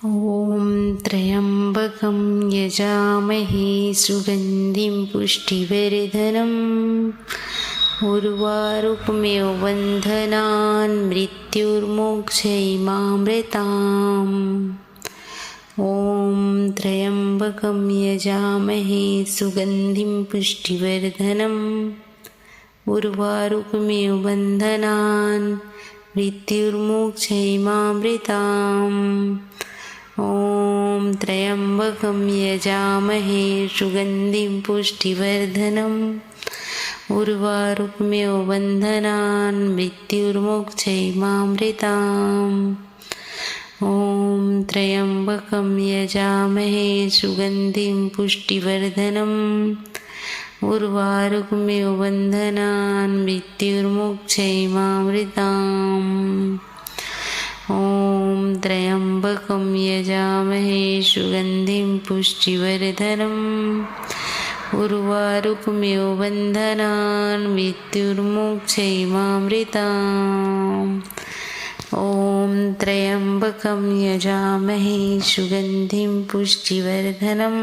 ॐ त्र्यम्बकं यजामहे सुगन्धिं पुष्टिवर्धनम् उर्वारुकमिव बन्धनान् मृत्युर्मोक्षयिमामृताम्। ॐ त्र्यम्बकं यजामहे सुगन्धिं पुष्टिवर्धनम् उर्वारुकमिव बन्धनान् मृत्युर्मोक्षयिमामृताम्। ॐ त्र्यम्बकं यजामहे सुगन्धिं पुष्टिवर्धनम् उर्वारुकमिव बन्धनान् मृत्युर्मोक्षयिमामृताम्। ॐ त्र्यम्बकं यजामहे सुगन्धिं पुष्टिवर्धनम् उर्वारुकमिव बन्धनान् मृत्युर्मोक्षयिमामृताम्। ॐ त्र्यम्बकं यजामहे सुगन्धिं पुष्टिवर्धनम् उर्वारुकमिव बन्धनान् मृत्युर्मोक्षयिमामृताम्। ॐ त्र्यम्बकं यजामहे सुगन्धिं पुष्टिवर्धनम्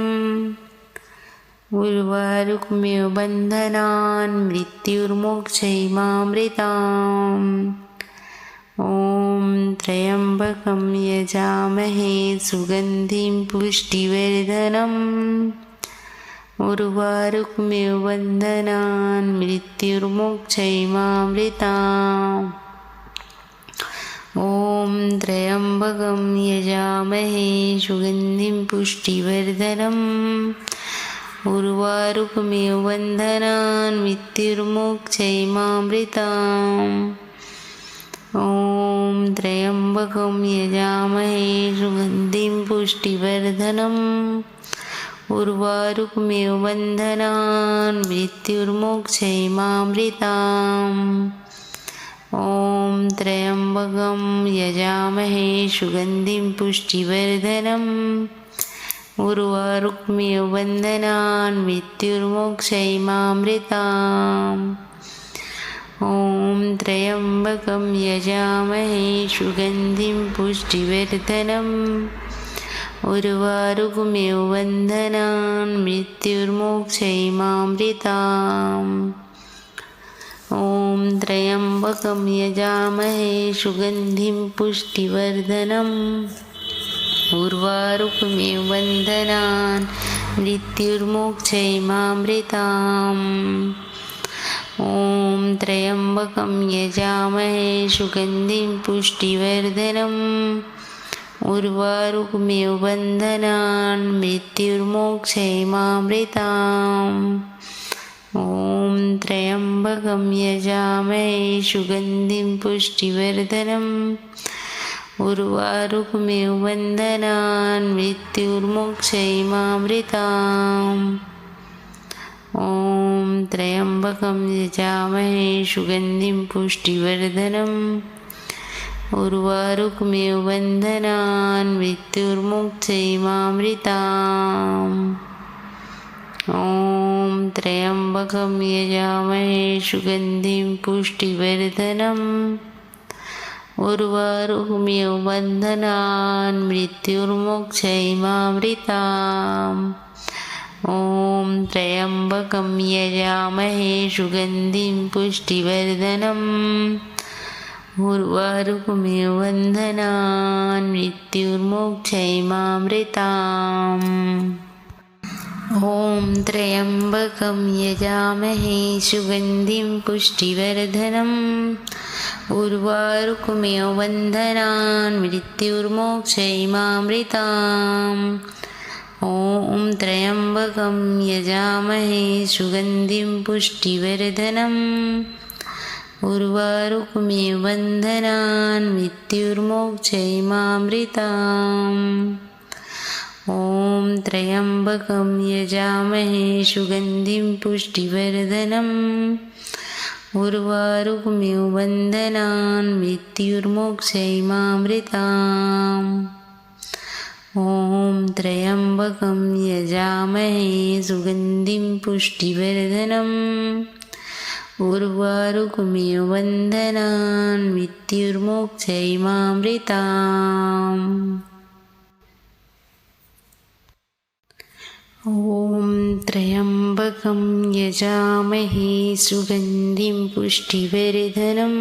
उर्वारुकमिव बन्धनान् मृत्युर्मोक्षयिमामृताम्। ॐ त्र्यम्बकं यजामहे सुगन्धिं पुष्टिवर्धनम् उर्वारुकमिव बन्धनान् मृत्युर्मोक्षयिमामृताम्। ॐ त्र्यम्बकं यजामहे सुगन्धिं पुष्टिवर्धनम् उर्वारुकमिव बन्धनान् मृत्युर्मोक्षयिमामृताम्। ॐ त्र्यम्बकं यजामहे सुगन्धिं पुष्टिवर्धनम् उर्वारुकमिव बन्धनान् मृत्युर्मोक्षयिमामृताम्। ॐ त्र्यम्बकं यजामहे सुगन्धिं पुष्टिवर्धनम् उर्वारुकमिव बन्धनान् मृत्युर्मोक्षयिमामृताम्। ॐ त्र्यम्बकं यजामहे सुगन्धिं पुष्टिवर्धनम् उर्वारुकमिव बन्धनान् मृत्युर्मोक्षयिमामृताम्। ॐ त्र्यम्बकं यजामहे सुगन्धिं पुष्टिवर्धनम् उर्वारुकमिव बन्धनान् मृत्युर्मोक्षयिमामृताम्। ॐ त्र्यम्बकं यजामहे सुगन्धिं पुष्टिवर्धनम् उर्वारुकमिव बन्धनान् मृत्युर्मोक्षयिमामृताम्। ॐ त्र्यम्बकं यजामहे सुगन्धिं पुष्टिवर्धनम् उर्वारुकमिव बन्धनान् मृत्युर्मोक्षयिमामृताम्। ॐ त्र्यम्बकं यजामहे सुगन्धिं पुष्टिवर्धनम् उर्वारुकमिव बन्धनान् मृत्युर्मोक्षयिमामृताम्। ॐ त्र्यम्बकं यजामहे सुगन्धिं पुष्टिवर्धनम् उर्वारुकमिव बन्धनान् मृत्युर्मोक्षयिमामृताम्। ॐ त्र्यम्बकं यजामहे सुगन्धिं पुष्टिवर्धनम् उर्वारुकमिव बन्धनान् मृत्युर्मोक्षयिमामृताम्। ॐ त्र्यम्बकं यजामहे सुगन्धिं पुष्टिवर्धनम् उर्वारुकमिव बन्धनान् मृत्युर्मोक्षयिमामृताम्। ॐ त्र्यम्बकं यजामहे सुगन्धिं पुष्टिवर्धनम् उर्वारुकमिव बन्धनान् मृत्युर्मोक्षयिमामृताम्। ॐ त्र्यम्बकं यजामहे सुगन्धिं पुष्टिवर्धनम् उर्वारुकमिव बन्धनान् मृत्युर्मोक्षयिमामृताम्। ॐ त्र्यम्बकं यजामहे सुगन्धिं पुष्टिवर्धनम् उर्वारुकमिव बन्धनान् मृत्युर्मोक्षयिमामृताम्। त्र्यम्बकं यजामहे सुगन्धिं पुष्टिवर्धनम्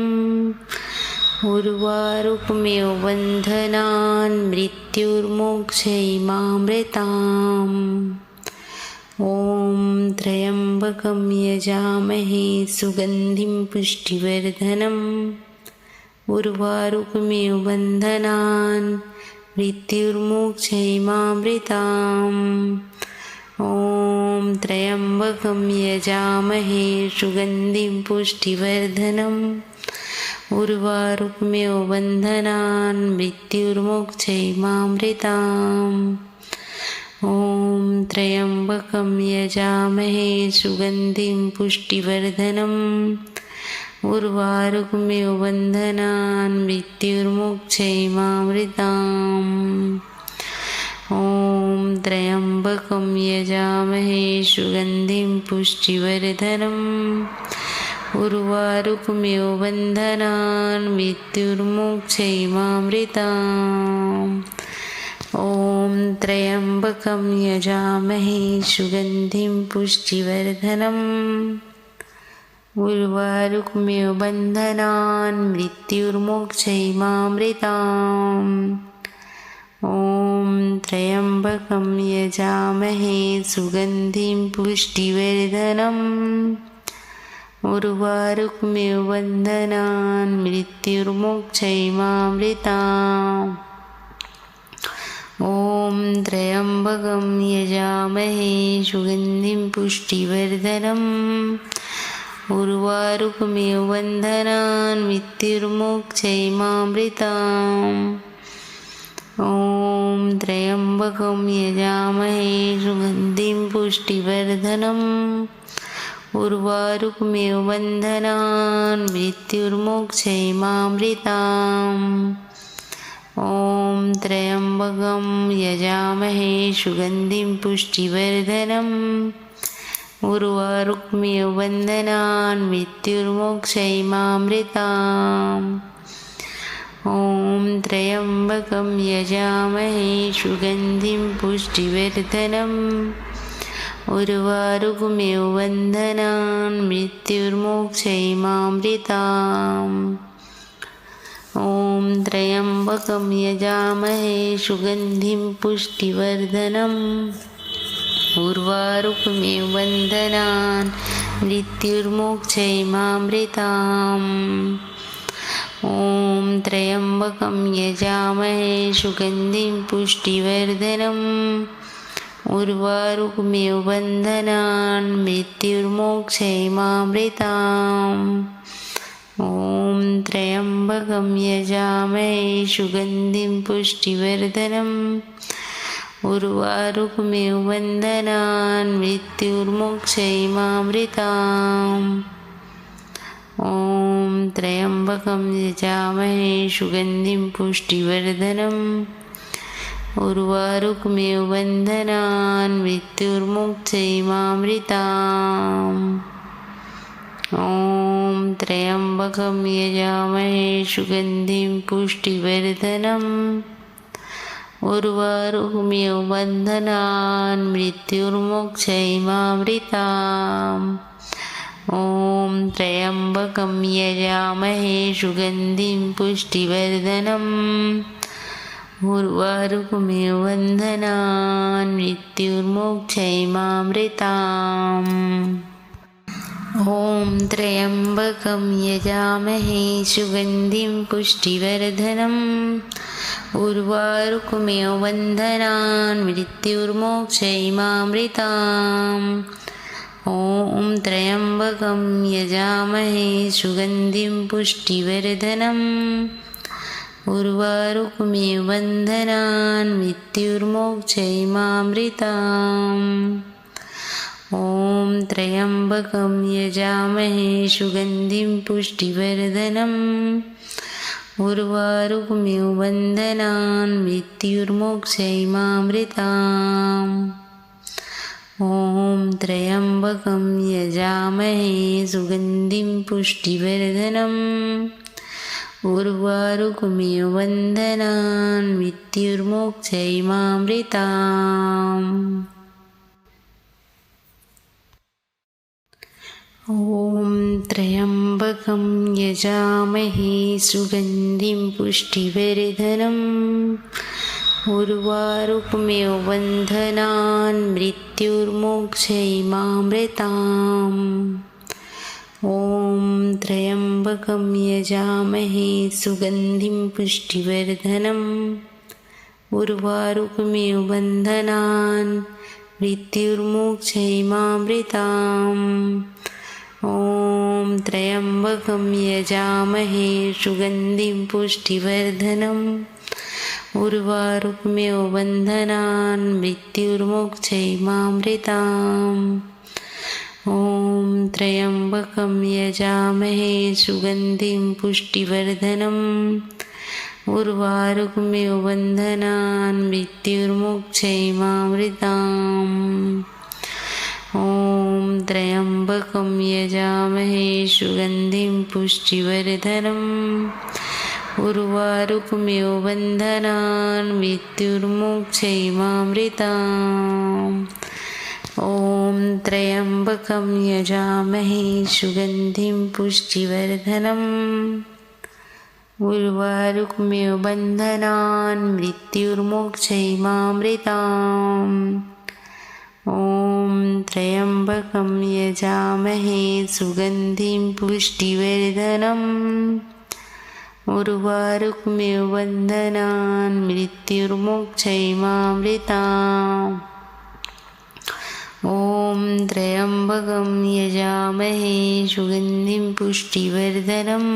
उर्वारुकमिव बन्धनान् मृत्युर्मोक्षयिमामृताम् ॐ त्र्यम्बकं यजामहे सुगन्धिं पुष्टिवर्धनम् उर्वारुकमिव बन्धनान् मृत्युर्मोक्षयिमामृताम् ॐ त्र्यम्बकं यजामहे सुगन्धिं पुष्टिवर्धनम् उर्वारुकमिव बन्धनान् मृत्युर्मोक्षयिमामृताम् ॐ त्र्यम्बकं यजामहे सुगन्धिं पुष्टिवर्धनम् उर्वारुकमिव बन्धनान् मृत्युर्मोक्षयिमामृताम् ॐ त्र्यम्बकं यजामहे सुगन्धिं पुष्टिवर्धनम् उर्वारुकमिव बन्धनान् मृत्युर्मोक्षयिमामृताम् ॐ त्र्यम्बकं यजामहे सुगन्धिं पुष्टिवर्धनम् उर्वारुकमिव बन्धनान् मृत्युर्मोक्षयिमामृताम् ॐ त्र्यम्बकं यजामहे सुगन्धिं पुष्टिवर्धनम् उर्वारुकमिव बन्धनान् मृत्युर्मोक्षयिमामृताम् ॐ त्र्यम्बकं यजामहे सुगन्धिं पुष्टिवर्धनम् उर्वारुकमिव बन्धनान् मृत्युर्मोक्षयिमामृताम् ॐ त्र्यम्बकं यजामहे सुगन्धिं पुष्टिवर्धनम् उर्वारुकमिव बन्धनान् मृत्युर्मोक्षयिमामृताम् ॐ त्र्यम्बकं यजामहे सुगन्धिं पुष्टिवर्धनम् उर्वारुकमिव बन्धनान् मृत्युर्मोक्षयिमामृताम् ॐ त्र्यम्बकं यजामहे सुगन्धिं पुष्टिवर्धनम् उर्वारुकमिव बन्धनान् मृत्युर्मोक्षयिमामृताम् ॐ त्र्यम्बकं यजामहे सुगन्धिं पुष्टिवर्धनम् उर्वारुकमिव बन्धनान् मृत्युर्मोक्षयिमामृताम् ॐ त्र्यम्बकं यजामहे सुगन्धिं पुष्टिवर्धनम् उर्वारुकमिव बन्धनान् मृत्युर्मोक्षयिमामृताम् ॐ त्र्यम्बकं यजामहे सुगन्धिं पुष्टिवर्धनम् उर्वारुकमिव बन्धनान् मृत्युर्मोक्षयिमामृताम् ॐ त्र्यम्बकं यजामहे सुगन्धिं पुष्टिवर्धनम् उर्वारुकमिव बन्धनान् मृत्युर्मोक्षयिमामृताम् ॐ त्र्यम्बकं यजामहे सुगन्धिं पुष्टिवर्धनम् उर्वारुकमिव बन्धनान् मृत्युर्मोक्षयिमामृताम् ॐ त्र्यम्बकं यजामहे सुगन्धिं पुष्टिवर्धनम् उर्वारुकमिव बन्धनान् मृत्युर्मोक्षयिमामृताम् ॐ त्र्यम्बकं यजामहे सुगन्धिं पुष्टिवर्धनम् उर्वारुकमिव बन्धनान् मृत्युर्मोक्षयिमामृताम् ॐ त्र्यम्बकं यजामहे सुगन्धिं पुष्टिवर्धनम् उर्वारुकमिव बन्धनान् मृत्युर्मोक्षयिमामृताम् ॐ त्र्यम्बकं यजामहे सुगन्धिं पुष्टिवर्धनम् उर्वारुकमिव बन्धनान् मृत्युर्मोक्षयिमामृताम् ॐ त्र्यम्बकं यजामहे सुगन्धिं पुष्टिवर्धनम् उर्वारुकमिव बन्धनान् मृत्युर्मोक्षयिमामृताम् ॐ त्र्यम्बकं यजामहे सुगन्धिं पुष्टिवर्धनम् उर्वारुकमिव बन्धनान् मृत्युर्मोक्षयिमामृताम् ॐ त्र्यम्बकं यजामहे सुगन्धिं पुष्टिवर्धनम् उर्वारुकमिव बन्धनान् मृत्युर्मोक्षयिमामृताम् ॐ त्र्यम्बकं यजामहे सुगन्धिं पुष्टिवर्धनम् उर्वारुकमिव बन्धनान् मृत्युर्मोक्षयिमामृताम् ॐ त्र्यम्बकं यजामहे सुगन्धिं पुष्टिवर्धनम् उर्वारुकमिव बन्धनान् मृत्युर्मोक्षयिमामृताम् ॐ त्र्यम्बकं यजामहे सुगन्धिं पुष्टिवर्धनम् उर्वारुकमिव बन्धनान् मृत्युर्मोक्षयिमामृताम् ॐ त्र्यम्बकं यजामहे सुगन्धिं पुष्टिवर्धनम् उर्वारुकमिव बन्धनान् मृत्युर्मोक्षयिमामृताम् ॐ त्र्यम्बकं यजामहे सुगन्धिं पुष्टिवर्धनम् उर्वारुकमिव बन्धनान् मृत्युर्मोक्षयिमामृताम् ॐ त्र्यम्बकं यजामहे सुगन्धिं पुष्टिवर्धनम्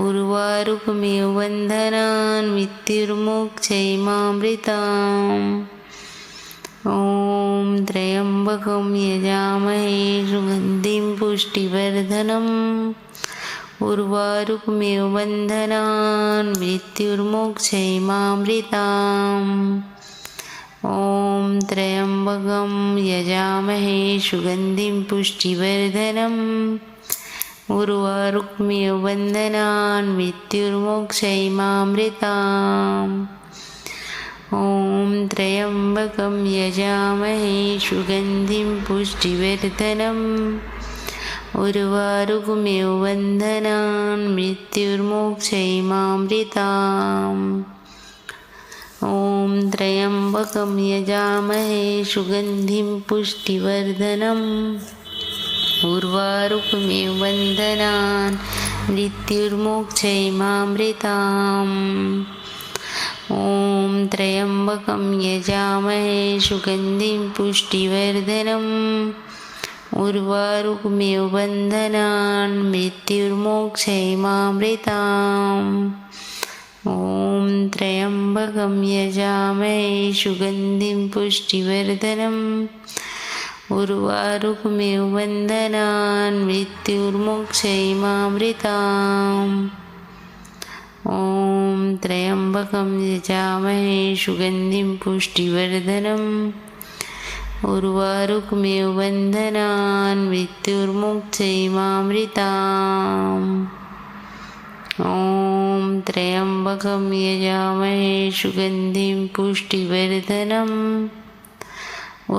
उर्वारुकमिव बन्धनान् मृत्युर्मोक्षयिमामृताम् ॐ त्र्यम्बकं यजामहे सुगन्धिं पुष्टिवर्धनम् उर्वारुकमिव बन्धनान् मृत्युर्मोक्षयिमामृताम् ॐ त्र्यम्बकं यजामहे सुगन्धिं पुष्टिवर्धनम् उर्वारुकमिव बन्धनान् मृत्युर्मोक्षयिमामृताम् ॐ त्र्यम्बकं यजामहे सुगन्धिं पुष्टिवर्धनम् उर्वारुकमिव बन्धनान् मृत्युर्मोक्षयिमामृताम् ॐ त्र्यम्बकं यजामहे सुगन्धिं पुष्टिवर्धनम् उर्वारुकमिव बन्धनान् मृत्युर्मोक्षयिमामृताम् ॐ त्र्यम्बकं यजामहे सुगन्धिं पुष्टिवर्धनम् उर्वारुकमिव बन्धनान् मृत्युर्मोक्षयिमामृताम् ॐ त्र्यम्बकं यजामहे सुगन्धिं पुष्टिवर्धनम् उर्वारुकमिव बन्धनान् मृत्युर्मोक्षयिमामृताम् ॐ त्र्यम्बकं यजामहे सुगन्धिं पुष्टिवर्धनम् उर्वारुकमिव बन्धनान् मृत्युर्मोक्षयिमामृताम् ॐ त्र्यम्बकं यजामहे सुगन्धिं पुष्टिवर्धनम्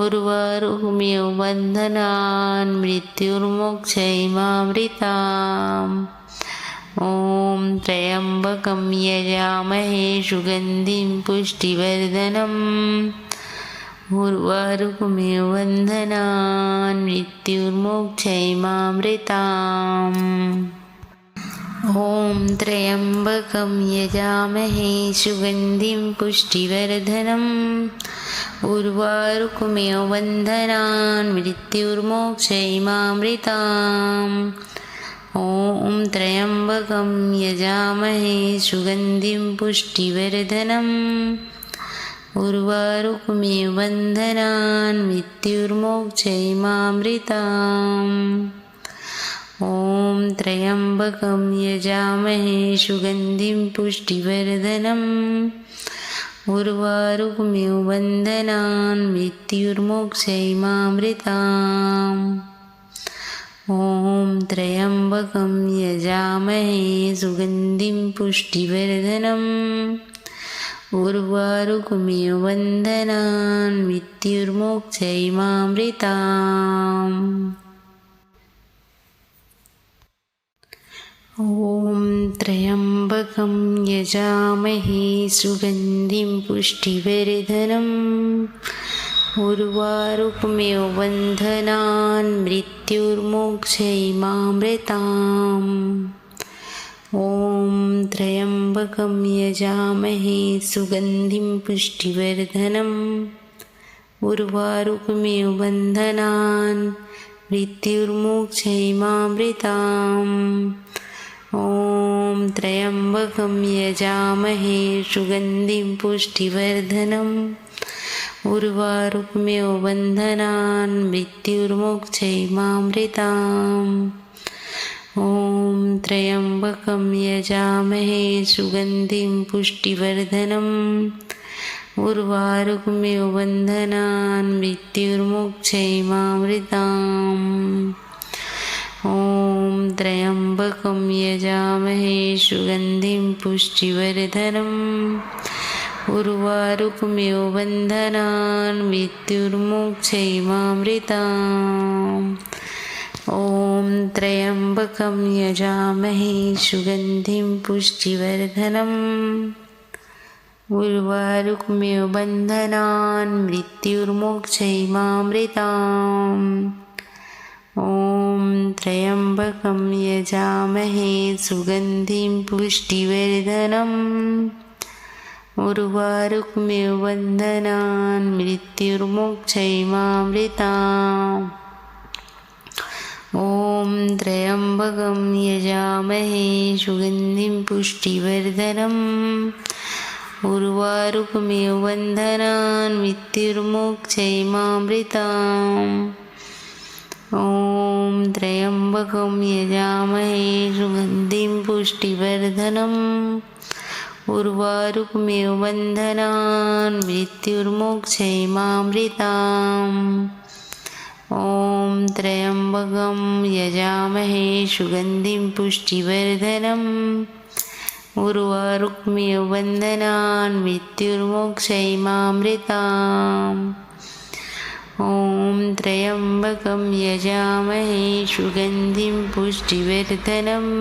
उर्वारुकमिव बन्धनान् मृत्युर्मोक्षयिमामृताम् ॐ त्र्यम्बकं यजामहे सुगन्धिं पुष्टिवर्धनम् उर्वारुकमिव बन्धनान् मृत्युर्मोक्षयिमामृताम् ॐ त्र्यम्बकं यजामहे सुगन्धिं पुष्टिवर्धनम् उर्वारुकमिव बन्धनान् मृत्युर्मोक्षयिमामृताम् ॐ त्र्यम्बकं यजामहे सुगन्धिं पुष्टिवर्धनम् उर्वारुकमिव बन्धनान् मृत्युर्मोक्षयिमामृताम् ॐ त्र्यम्बकं यजामहे सुगन्धिं पुष्टिवर्धनम् उर्वारुकमिव बन्धनान् मृत्युर्मोक्षयिमामृताम् ॐ त्र्यम्बकं यजामहे सुगन्धिं पुष्टिवर्धनम् उर्वारुकमिव बन्धनान् मृत्युर्मोक्षयिमामृताम् ॐ त्र्यम्बकं यजामहे सुगन्धिं पुष्टिवर्धनम् उर्वारुकमिव बन्धनान् मृत्युर्मोक्षयिमामृताम् ॐ त्र्यम्बकं यजामहे सुगन्धिं पुष्टिवर्धनम् उर्वारुकमिव बन्धनान् मृत्युर्मोक्षयिमामृताम् ॐ त्र्यम्बकं यजामहे सुगन्धिं पुष्टिवर्धनम् उर्वारुकमिव बन्धनान् मृत्युर्मोक्षयिमामृताम् ॐ त्र्यम्बकं यजामहे सुगन्धिं पुष्टिवर्धनम् उर्वारुकमिव बन्धनान् मृत्युर्मोक्षयिमामृताम् ॐ त्र्यम्बकं यजामहे सुगन्धिं पुष्टिवर्धनम् उर्वारुकमिव बन्धनान् मृत्युर्मोक्षयिमामृताम् ॐ त्र्यम्बकं यजामहे सुगन्धिं पुष्टिवर्धनम् उर्वारुकमिव बन्धनान् मृत्युर्मोक्षयिमामृताम् ॐ त्र्यम्बकं यजामहे सुगन्धिं पुष्टिवर्धनम् उर्वारुकमिव बन्धनान् मृत्युर्मोक्षयिमामृताम् ॐ त्र्यम्बकं यजामहे सुगन्धिं पुष्टिवर्धनम् उर्वारुकमिव बन्धनान् मृत्युर्मोक्षयिमामृताम् ॐ त्र्यम्बकं यजामहे सुगन्धिं पुष्टिवर्धनम् उर्वारुकमिव बन्धनान् मृत्युर्मोक्षयिमामृताम् ॐ त्र्यम्बकं यजामहे सुगन्धिं पुष्टिवर्धनम् उर्वारुकमिव बन्धनान् मृत्युर्मोक्षयिमामृताम् ॐ त्र्यम्बकं यजामहे सुगन्धिं पुष्टिवर्धनम्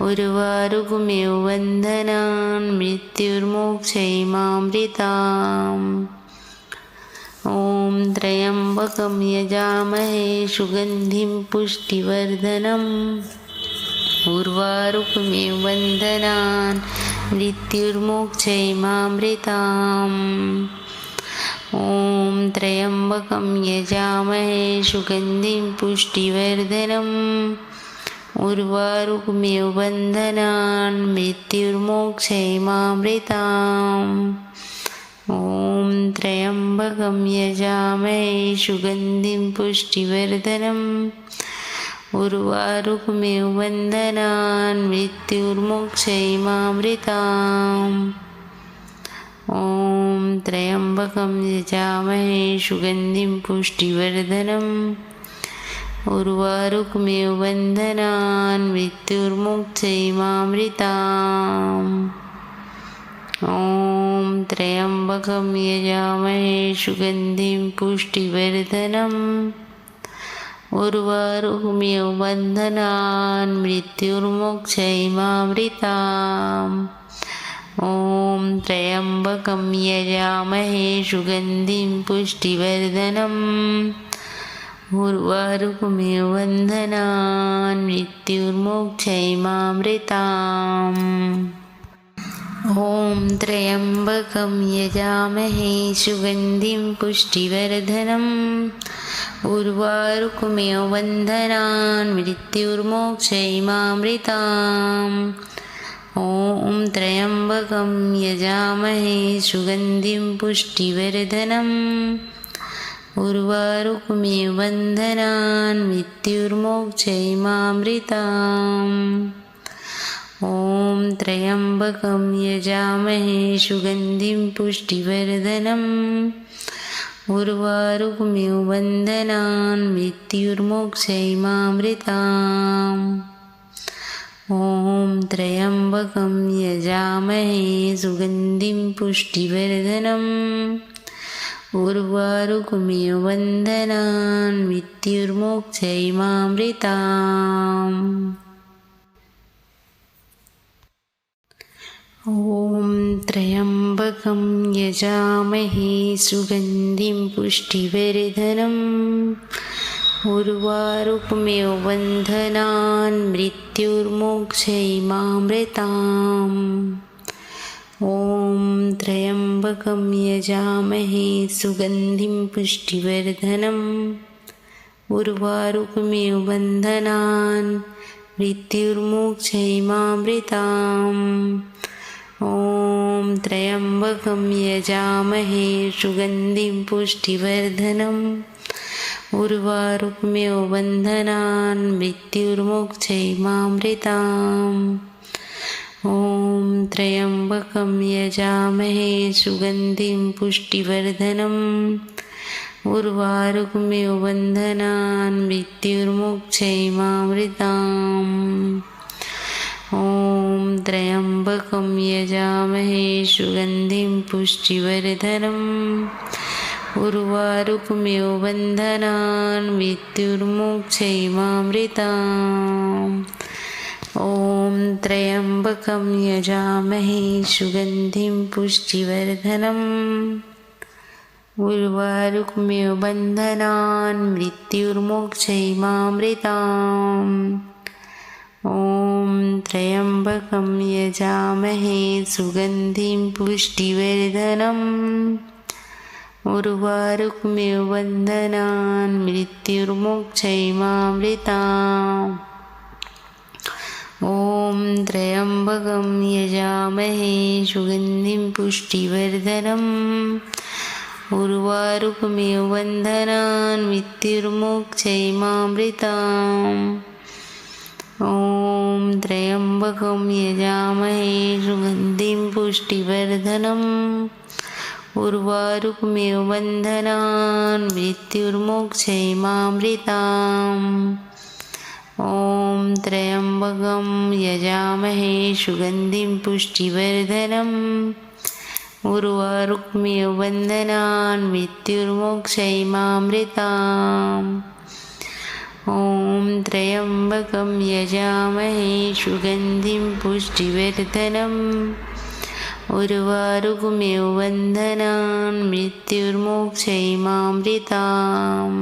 उर्वारुकमिव बन्धनान् मृत्युर्मोक्षयिमामृताम् ॐ त्र्यम्बकं यजामहे सुगन्धिं पुष्टिवर्धनम् उर्वारुकमिव बन्धनान् मृत्युर्मोक्षयिमामृताम् ॐ त्र्यम्बकं यजामहे सुगन्धिं पुष्टिवर्धनम् उर्वारुकमिव बन्धनान् मृत्युर्मोक्षयिमामृताम् ॐ त्र्यम्बकं यजामहे सुगन्धिं पुष्टिवर्धनम् उर्वारुकमिव बन्धनान् मृत्युर्मोक्षयिमामृताम् ॐ त्र्यम्बकं यजामहे सुगन्धिं पुष्टिवर्धनम् उर्वारुकमिव बन्धनान् मृत्युर्मोक्षयिमामृताम् ॐ त्र्यम्बकं यजामहे सुगन्धिं पुष्टिवर्धनम् उर्वारुकमिव बन्धनान् मृत्युर्मोक्षयिमामृताम् ॐ त्र्यम्बकं यजामहे सुगन्धिं पुष्टिवर्धनम् उर्वारुकमिव बन्धनान् मृत्युर्मोक्षयिमामृताम् ॐ त्र्यम्बकं यजामहे सुगन्धिं पुष्टिवर्धनम् उर्वारुकमिव बन्धनान् मृत्युर्मोक्षयिमामृताम् ॐ त्र्यम्बकं यजामहे सुगन्धिं पुष्टिवर्धनम् उर्वारुकमिव बन्धनान् मृत्युर्मोक्षयिमामृताम् ॐ त्र्यम्बकं यजामहे सुगन्धिं पुष्टिवर्धनम् उर्वारुकमिव बन्धनान् मृत्युर्मोक्षयिमामृताम् ॐ त्र्यम्बकं यजामहे सुगन्धिं पुष्टिवर्धनम् उर्वारुकमिव बन्धनान् मृत्युर्मोक्षयिमामृताम् ॐ त्र्यम्बकं यजामहे सुगन्धिं पुष्टिवर्धनम् उर्वारुकमिव बन्धनान् मृत्युर्मोक्षयिमामृताम् ॐ त्र्यम्बकं यजामहे सुगन्धिं पुष्टिवर्धनम् उर्वारुकमिव बन्धनान् मृत्युर्मोक्षयिमामृताम् ॐ त्र्यम्बकं यजामहे सुगन्धिं पुष्टिवर्धनम् उर्वारुकमिव बन्धनान् मृत्युर्मोक्षयिमामृताम् ॐ त्र्यम्बकं यजामहे सुगन्धिं पुष्टिवर्धनम् उर्वारुकमिव बन्धनान् मृत्युर्मोक्षयिमामृताम् ॐ त्र्यम्बकं यजामहे सुगन्धिं पुष्टिवर्धनम् उर्वारुकमिव बन्धनान् मृत्युर्मोक्षयिमामृताम् ॐ त्र्यम्बकं यजामहे सुगन्धिं पुष्टिवर्धनम् उर्वारुकमिव बन्धनान् मृत्युर्मोक्षयिमामृताम् ॐ त्र्यम्बकं यजामहे सुगन्धिं पुष्टिवर्धनम् उर्वारुकमिव बन्धनान् मृत्युर्मोक्षयिमामृताम् ॐ त्र्यम्बकं यजामहे सुगन्धिं पुष्टिवर्धनम् उर्वारुकमिव बन्धनान् मृत्युर्मोक्षयिमामृताम् ॐ त्र्यम्बकं यजामहे सुगन्धिं पुष्टिवर्धनम् उर्वारुकमिव बन्धनान् मृत्युर्मोक्षयिमामृताम् ॐ त्र्यम्बकं यजामहे सुगन्धिं पुष्टिवर्धनम् उर्वारुकमिव बन्धनान् मृत्युर्मोक्षयिमामृताम् ॐ त्र्यम्बकं यजामहे सुगन्धिं पुष्टिवर्धनम् उर्वारुकमिव बन्धनान् मृत्युर्मोक्षयिमामृताम्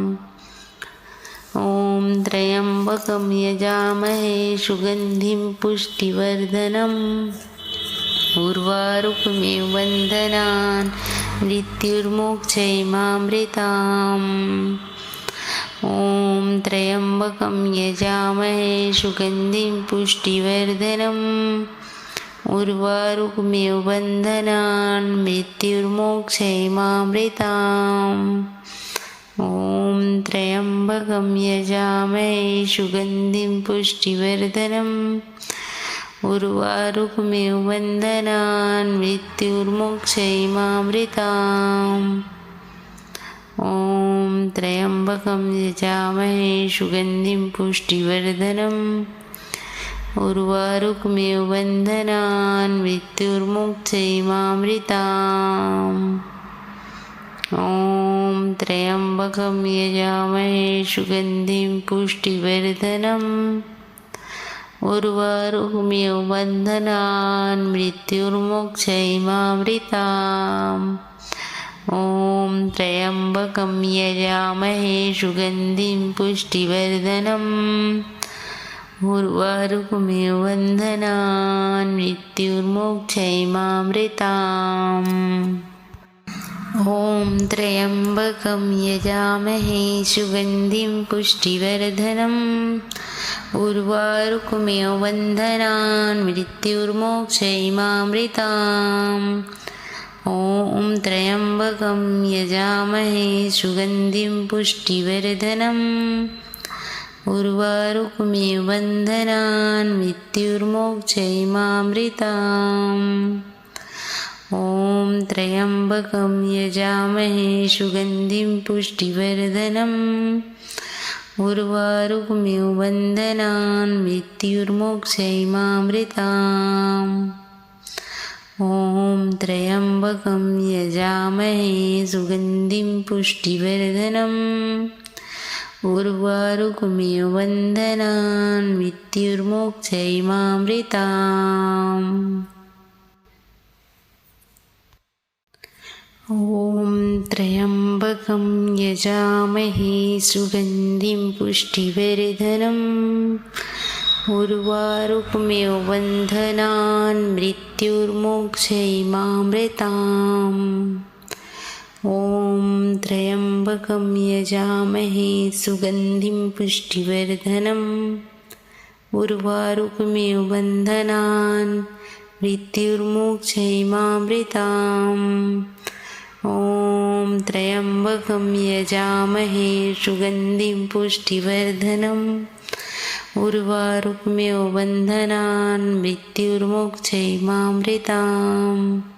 ॐ त्र्यम्बकं यजामहे सुगन्धिं पुष्टिवर्धनम् उर्वारुकमिव बन्धनान् मृत्युर्मोक्षयिमामृताम् ॐ त्र्यम्बकं यजामहे सुगन्धिं पुष्टिवर्धनम् उर्वारुकमिव बन्धनान् मृत्युर्मोक्षयिमामृताम् ॐ त्र्यम्बकं यजामहे सुगन्धिं पुष्टिवर्धनम् उर्वारुकमिव बन्धनान् मृत्युर्मोक्षयिमामृताम् ॐ त्र्यम्बकं यजामहे सुगन्धिं पुष्टिवर्धनम् उर्वारुकमिव बन्धनान् मृत्युर्मोक्षयिमामृताम् ॐ त्र्यम्बकं यजामहे सुगन्धिं पुष्टिवर्धनम् उर्वारुकमिव बन्धनान् मृत्युर्मोक्षयिमामृताम् ॐ त्र्यम्बकं यजामहे सुगन्धिं पुष्टिवर्धनम् उर्वारुकमिव बन्धनान् मृत्युर्मोक्षयिमामृताम् ॐ त्र्यम्बकं यजामहे सुगन्धिं पुष्टिवर्धनम् उर्वारुकमिव बन्धनान् मृत्युर्मोक्षयिमामृताम् ॐ त्र्यम्बकं यजामहे सुगन्धिं पुष्टिवर्धनम् उर्वारुकमिव बन्धनान् मृत्युर्मोक्षयिमामृताम् ॐ त्र्यम्बकं यजामहे सुगन्धिं पुष्टिवर्धनम् उर्वारुकमिव बन्धनान् मृत्युर्मोक्षयिमामृताम् ॐ त्र्यम्बकं यजामहे सुगन्धिं पुष्टिवर्धनम् उर्वारुकमिव बन्धनान् मृत्युर्मोक्षयिमामृताम् ॐ त्र्यम्बकं यजामहे सुगन्धिं पुष्टिवर्धनम् उर्वारुकमिव बन्धनान् मृत्युर्मोक्षयिमामृताम् ॐ त्र्यम्बकं यजामहे सुगन्धिं पुष्टिवर्धनम् उर्वारुकमिव बन्धनान् मृत्युर्मोक्षयिमामृताम् ॐ त्र्यम्बकं यजामहे सुगन्धिं पुष्टिवर्धनम् उर्वारुकमिव बन्धनान् मृत्युर्मोक्षयिमामृताम्